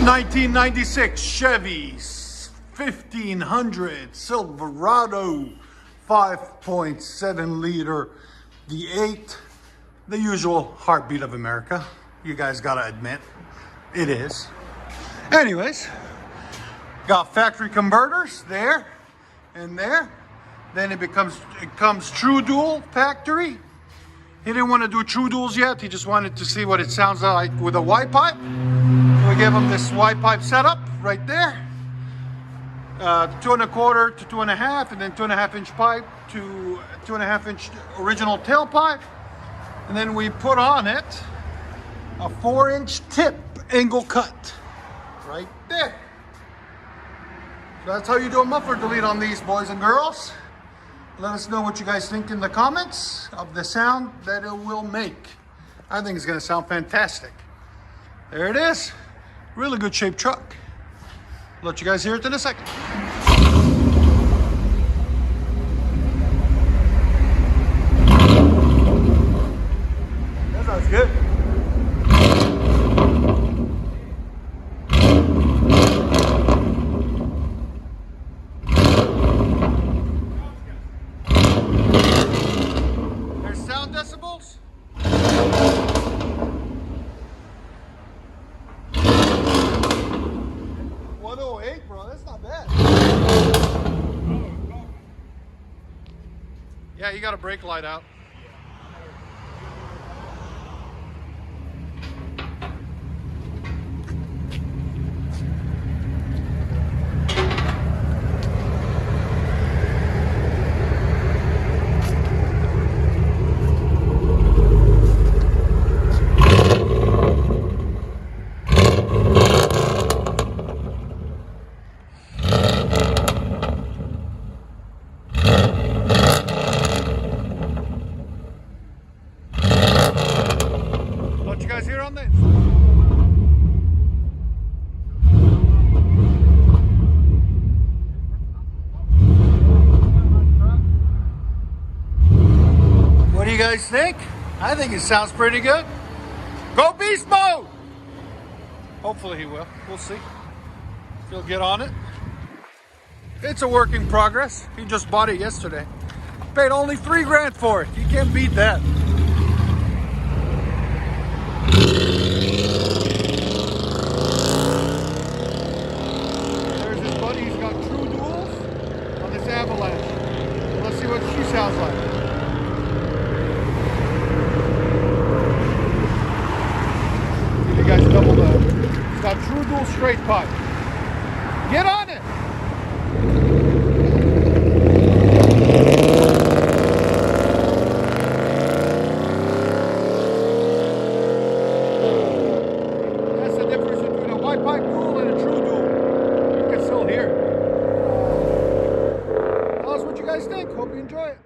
1996 Chevy 1500 Silverado 5.7 liter V8, the usual heartbeat of America. You guys gotta admit, it is. Anyways, got factory converters there and there. Then it comes true dual factory. He didn't want to do true duals yet. He just wanted to see what it sounds like with a Y pipe. So we gave him this Y pipe setup right there. 2¼ to 2.5, and then 2.5 inch pipe to 2.5 inch original tailpipe. And then we put on it a 4-inch tip angle cut right there. So that's how you do a muffler delete on these, boys and girls. Let us know what you guys think in the comments of the sound that it will make. I think it's going to sound fantastic. There it is. Really good shaped truck. Let you guys hear it in a second. That sounds good. There's sound decibels. 108, bro, that's not bad. Yeah, you got a brake light out. What you guys hear on this? What do you guys think? I think it sounds pretty good. Go beast mode! Hopefully he will. We'll see. He'll get on it. It's a work in progress. He just bought it yesterday. Paid only $3 grand for it. You can't beat that. There's his buddy. He's got true duals on this Avalanche. Let's see what she sounds like. You guys double the. He's got true dual straight pipe. Get on it. That's the difference between a white pipe dual and a true dual. You can still hear it. Tell us what you guys think. Hope you enjoy it.